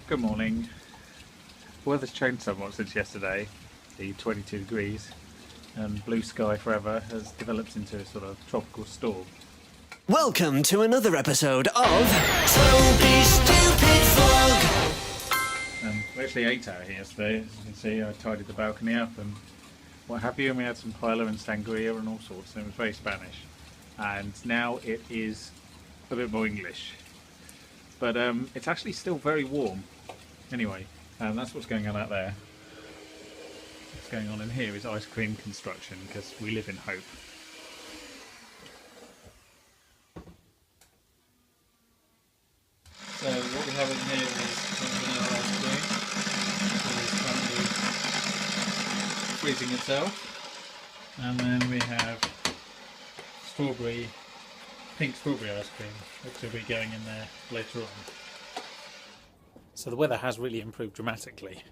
Good morning. The weather's changed somewhat since yesterday. The 22 degrees and blue sky forever has developed into a sort of tropical storm. Welcome to another episode of Toby's Stupid Vlog. We actually ate out here yesterday. As you can see, I tidied the balcony up and what have you, and we had some paella and sangria and all sorts, and it was very Spanish. And now it is a bit more English. But it's actually still very warm. Anyway, that's what's going on out there. What's going on in here is ice cream construction, because we live in hope. So what we have in here is vanilla ice cream. It's currently freezing itself. And then we have pink strawberry ice cream, which will be going in there later on. So the weather has really improved dramatically.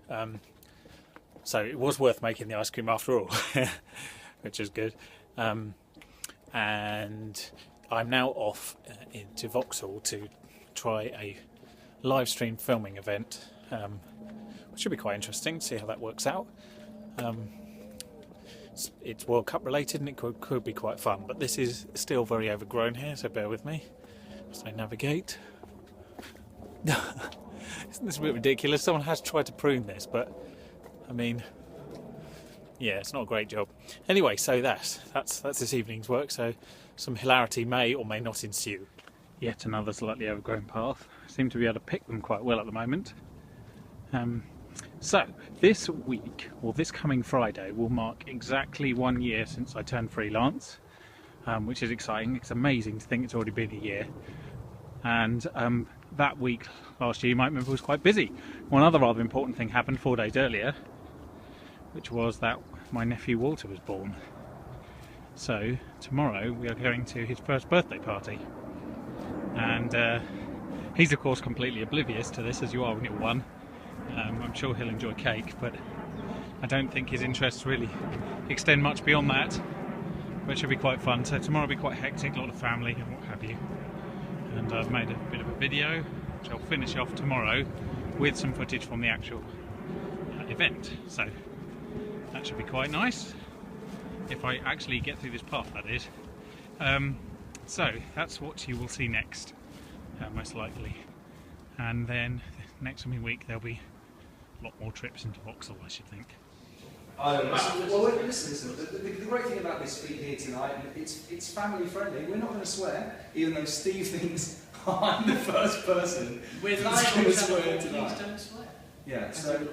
So it was worth making the ice cream after all, which is good. And I'm now off into Vauxhall to try a live stream filming event, which should be quite interesting to see how that works out. It's World Cup related and it could be quite fun, but this is still very overgrown here, so bear with me as I navigate. Isn't this a bit ridiculous? Someone has tried to prune this, but I mean, yeah, it's not a great job. Anyway, so that's this evening's work, so some hilarity may or may not ensue. Yet another slightly overgrown path. I seem to be able to pick them quite well at the moment. So this week, or this coming Friday, will mark exactly 1 year since I turned freelance, which is exciting. It's amazing to think it's already been a year. And that week last year, you might remember, was quite busy. One other rather important thing happened 4 days earlier, which was that my nephew Walter was born. So tomorrow we are going to his first birthday party. And he's of course completely oblivious to this, as you are when you're one. I'm sure he'll enjoy cake, but I don't think his interests really extend much beyond that. But it should be quite fun. So tomorrow will be quite hectic, a lot of family and what have you. And I've made a bit of a video, which I'll finish off tomorrow with some footage from the actual event. So that should be quite nice, if I actually get through this path, that is. So that's what you will see next, most likely. And then next coming week there'll be a lot more trips into Vauxhall, I should think. Listen. The great thing about this feed here tonight, it's family friendly. We're not going to swear, even though Steve thinks I'm the first person We're that's going to swear please tonight. don't swear. Yeah, so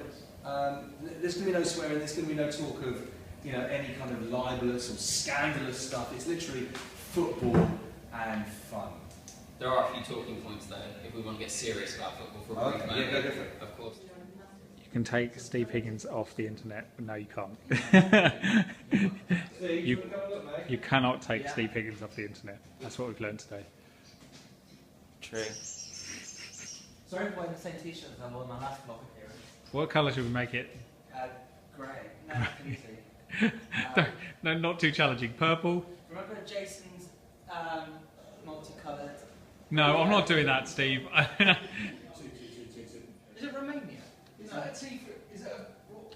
there's going to be no swearing. There's going to be no talk of any kind of libelous or scandalous stuff. It's literally football and fun. There are a few talking points though, if we want to get serious about football for a brief moment. Yeah, go for it. Of course. You can take Steve Higgins off the internet, but no, you can't. You cannot take Steve Higgins off the internet. That's what we've learned today. True. Sorry for wearing the same t-shirt as I wore my last vlog appearance. What colour should we make it? Grey. No, easy. No, not too challenging. Purple? Remember Jason's multicoloured? No, I'm not doing that, Steve. Is it Romania? Is that a T for... Is that a... What?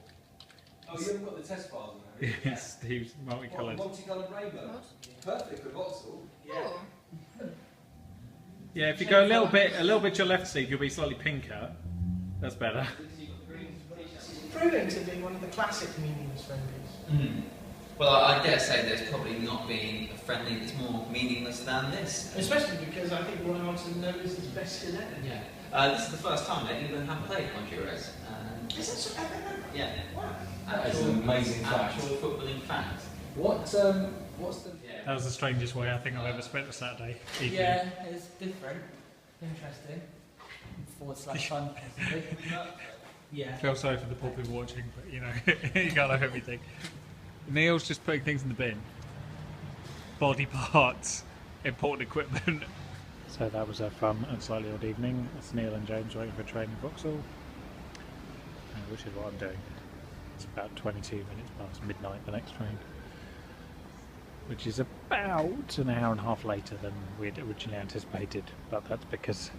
Oh, you haven't got the test files on there? Yes, Steve's multicoloured. Multicoloured rainbow? Perfect for Vauxhall. Yeah. Yeah, if you go a little bit to your left, Steve, you'll be slightly pinker. That's better. Proving to be one of the classic meaningless friendlies. Well, I dare say there's probably not been a friendly that's more meaningless than this. Especially because I think Roy Hodgson knows his best 11. Yeah. This is the first time that England have played Honduras. Is that so? Yeah. Wow. That is an amazing fact. Actual footballing fact. What's the... That was the strangest way I think I've ever spent a Saturday evening. Yeah, it's different. Interesting. /fun, possibly. Yeah. I feel sorry for the poor people watching, but you can't have everything. Neil's just putting things in the bin. Body parts, important equipment. So that was a fun and slightly odd evening. It's Neil and James waiting for a train in Vauxhall, which is what I'm doing. It's about 22 minutes past midnight, the next train, which is about an hour and a half later than we had originally anticipated, but that's because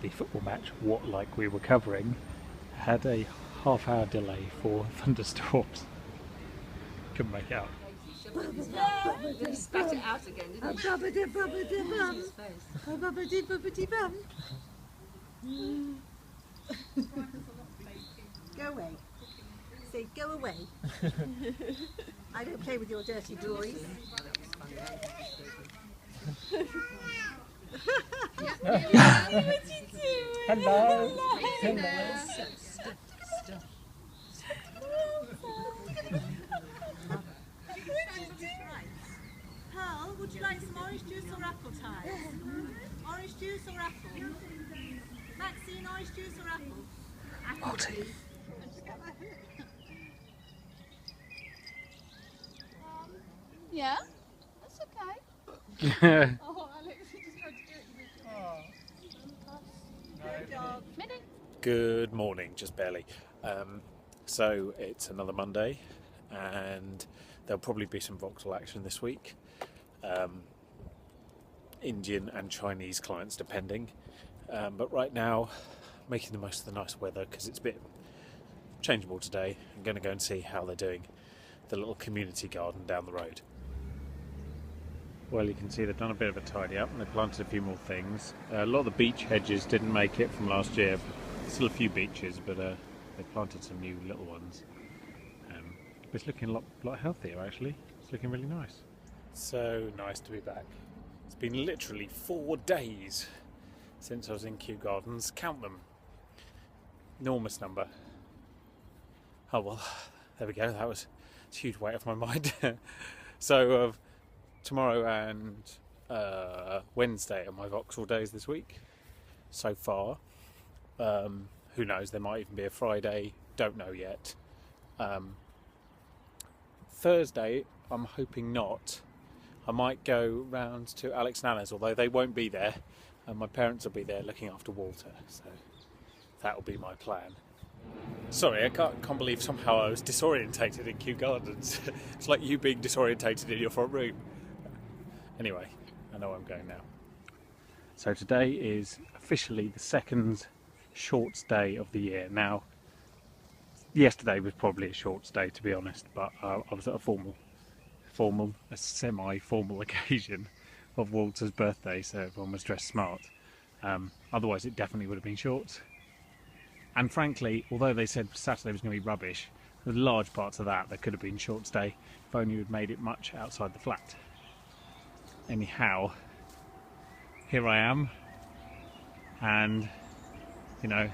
the football match, what like we were covering, had a half-hour delay for thunderstorms. Couldn't make it out. He spat it out again, didn't he? Go away. Say, go away. I don't play with your dirty toys. Hello. Pearl, would you like some orange juice or apple tart? Orange juice or apple? Maxine, orange juice or apple? Apple. Yeah, that's okay. Oh, Alex, you just tried to do it. Good dog. Minnie. Good morning, just barely. So it's another Monday, and there'll probably be some Vauxhall action this week. Indian and Chinese clients depending. But right now, making the most of the nice weather because it's a bit changeable today. I'm going to go and see how they're doing the little community garden down the road. Well, you can see they've done a bit of a tidy up and they've planted a few more things. A lot of the beech hedges didn't make it from last year. Still a few beeches, but they planted some new little ones. It's looking a lot healthier actually. It's looking really nice. So nice to be back. It's been literally 4 days since I was in Kew Gardens. Count them. Enormous number. Oh well, there we go. That was a huge weight off my mind. So tomorrow and Wednesday are my Vauxhall days this week. So far, who knows? There might even be a Friday. Don't know yet. Thursday, I'm hoping not. I might go round to Alex and Anna's, although they won't be there, and my parents will be there looking after Walter. So that will be my plan. Sorry, I can't believe somehow I was disorientated in Kew Gardens. It's like you being disorientated in your front room. Anyway, I know where I'm going now. So today is officially the second shorts day of the year. Now, yesterday was probably a shorts day to be honest, but I was at a semi-formal occasion of Walter's birthday, so everyone was dressed smart. Otherwise it definitely would have been shorts. And frankly, although they said Saturday was going to be rubbish, there were large parts of that could have been shorts day if only we'd made it much outside the flat. Anyhow, here I am, and you know,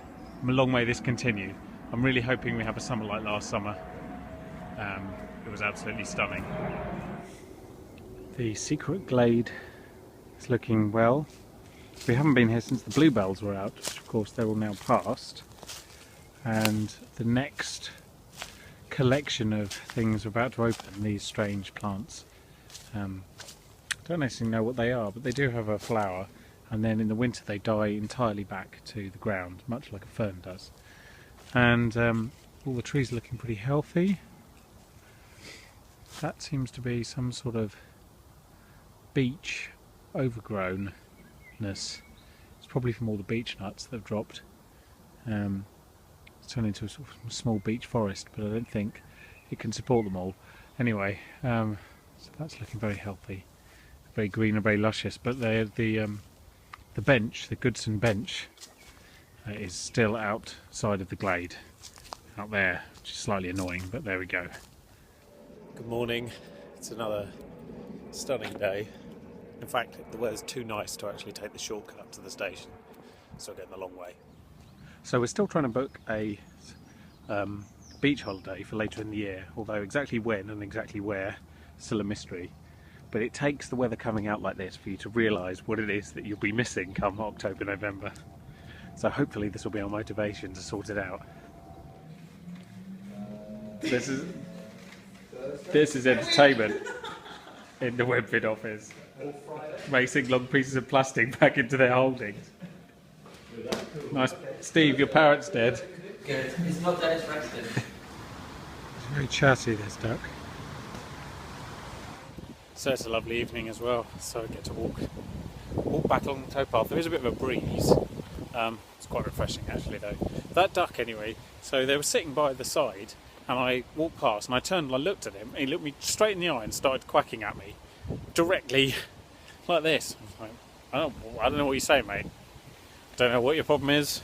long may this continue. I'm really hoping we have a summer like last summer. It was absolutely stunning. The secret glade is looking well. We haven't been here since the bluebells were out, which of course they're all now past. And the next collection of things are about to open, these strange plants. Don't necessarily know what they are, but they do have a flower, and then in the winter they die entirely back to the ground, much like a fern does. And all the trees are looking pretty healthy. That seems to be some sort of beech overgrownness. It's probably from all the beech nuts that have dropped. It's turned into a sort of small beech forest, but I don't think it can support them all. Anyway, so that's looking very healthy, very green and very luscious. But the bench, the Goodson bench, is still outside of the glade, out there, which is slightly annoying, but there we go. Good morning. It's another stunning day. In fact, the weather's too nice to actually take the shortcut up to the station, so we're getting the long way. So we're still trying to book a beach holiday for later in the year, although exactly when and exactly where is still a mystery. But it takes the weather coming out like this for you to realise what it is that you'll be missing come October, November. So hopefully this will be our motivation to sort it out. This is entertainment in the Webvid office. Racing long pieces of plastic back into their holdings. Nice. Steve, your parrot's dead. Good. It's not dead, it's resting. It's very chatty, this duck. So it's a lovely evening as well, so I get to walk back along the towpath. There is a bit of a breeze, It's quite refreshing actually though. That duck anyway, so they were sitting by the side and I walked past and I turned and I looked at him and he looked me straight in the eye and started quacking at me directly like this. I don't know what you say, mate. Don't know what your problem is,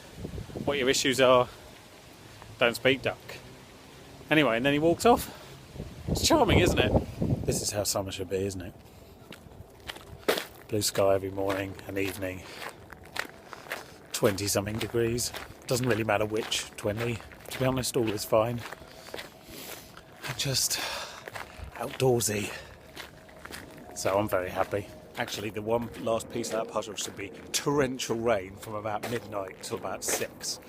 what your issues are. Don't speak duck. Anyway, and then he walked off. It's charming, isn't it? This is how summer should be, isn't it? Blue sky every morning and evening. 20 something degrees. Doesn't really matter which 20. To be honest, all is fine. And just outdoorsy. So I'm very happy. Actually, the one last piece of that puzzle should be torrential rain from about midnight till about 6.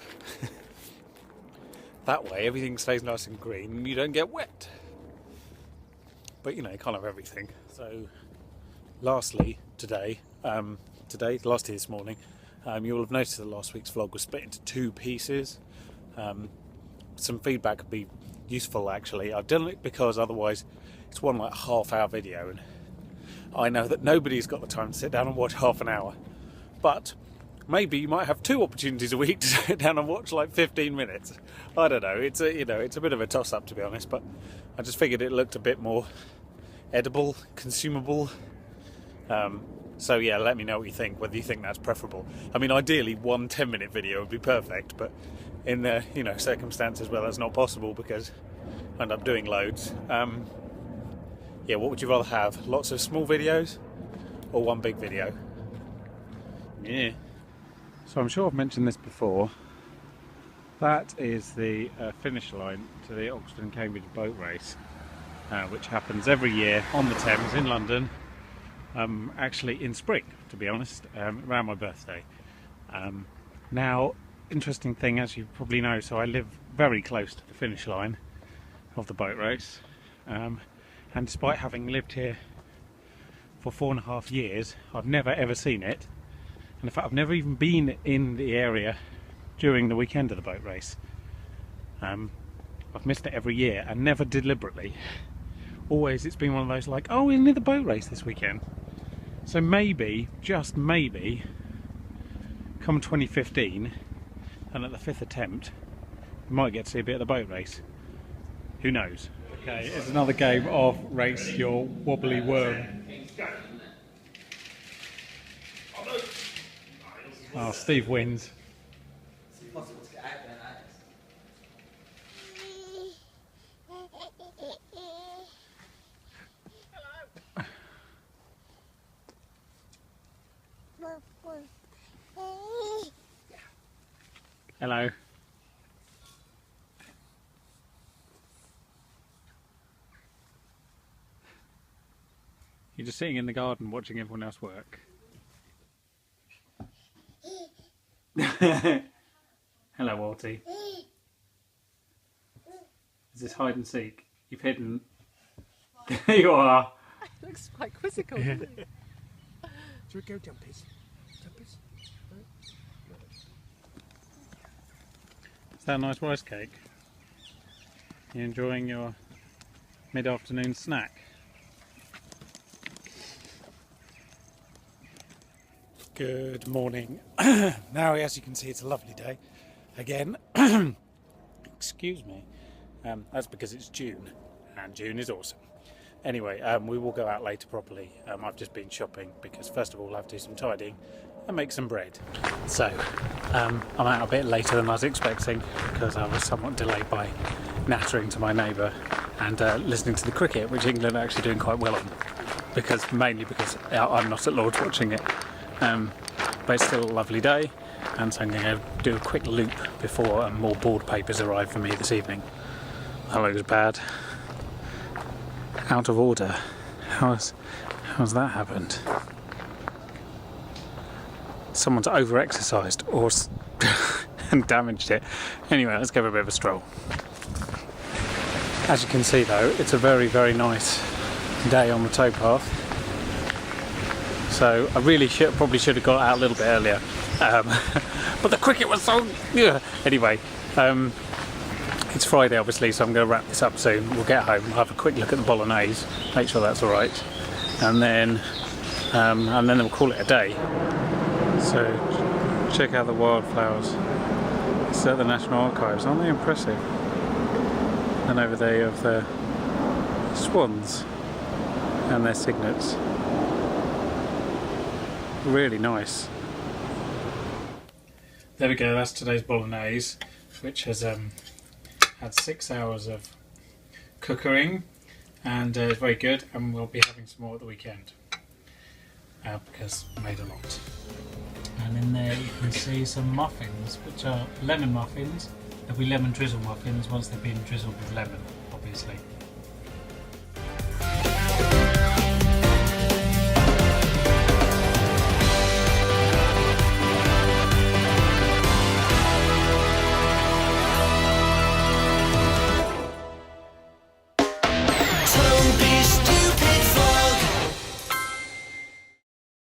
That way everything stays nice and green and you don't get wet. But you know, you can't have everything. So lastly, lastly this morning, you will have noticed that last week's vlog was split into 2 pieces. Some feedback would be useful actually. I've done it because otherwise it's one like half-hour video and I know that nobody's got the time to sit down and watch half an hour. But maybe you might have 2 opportunities a week to sit down and watch like 15 minutes. I don't know. It's a bit of a toss-up to be honest, but I just figured it looked a bit more edible, consumable. So yeah, let me know what you think, whether you think that's preferable. I mean, ideally, 1 10-minute video would be perfect, but in the circumstances where that's not possible because I end up doing loads. Yeah, what would you rather have? Lots of small videos or 1 big video? Yeah. So I'm sure I've mentioned this before. That is the finish line to the Oxford and Cambridge boat race, which happens every year on the Thames in London. Actually in spring, to be honest, around my birthday. Now, interesting thing, as you probably know, so I live very close to the finish line of the boat race. And despite having lived here for 4.5 years, I've never ever seen it. And in fact, I've never even been in the area during the weekend of the boat race. I've missed it every year and never deliberately. Always it's been one of those like, oh, we're near the boat race this weekend. So maybe, just maybe, come 2015, and at the 5th attempt, we might get to see a bit of the boat race. Who knows? Okay, it's another game of Race Your Wobbly Worm. Oh, Steve wins. It's impossible to get out there now. Hello. You're just sitting in the garden watching everyone else work. Hello, Walty. Is this hide and seek? You've hidden. There you are. It looks quite quizzical, doesn't it? Should we go jumpies? Jumpies? Is that a nice rice cake? You enjoying your mid-afternoon snack? Good morning. Now, as you can see, it's a lovely day again. Excuse me. That's because it's June, and June is awesome. Anyway, we will go out later properly. I've just been shopping because first of all I'll have to do some tidying and make some bread. So, I'm out a bit later than I was expecting because I was somewhat delayed by nattering to my neighbour and listening to the cricket, which England are actually doing quite well on, mainly because I'm not at Lord's watching it. But it's still a lovely day, and so I'm going to do a quick loop before more board papers arrive for me this evening. That looks bad. Out of order. How's that happened? Someone's over-exercised or and damaged it. Anyway, let's give it a bit of a stroll. As you can see though, it's a very, very nice day on the towpath. So I really probably should have got out a little bit earlier, but the cricket was so... Yeah. Anyway, it's Friday obviously, so I'm going to wrap this up soon. We'll get home, we'll have a quick look at the bolognese, make sure that's alright, and then we'll call it a day. So Check out the wildflowers. It's at the National Archives, aren't they impressive? And over there you have the swans and their cygnets. Really nice. There we go, that's today's bolognese, which has had 6 hours of cooking and is very good, and we'll be having some more at the weekend because I made a lot. And in there you can see some muffins, which are lemon muffins. There'll be lemon drizzle muffins once they've been drizzled with lemon, obviously.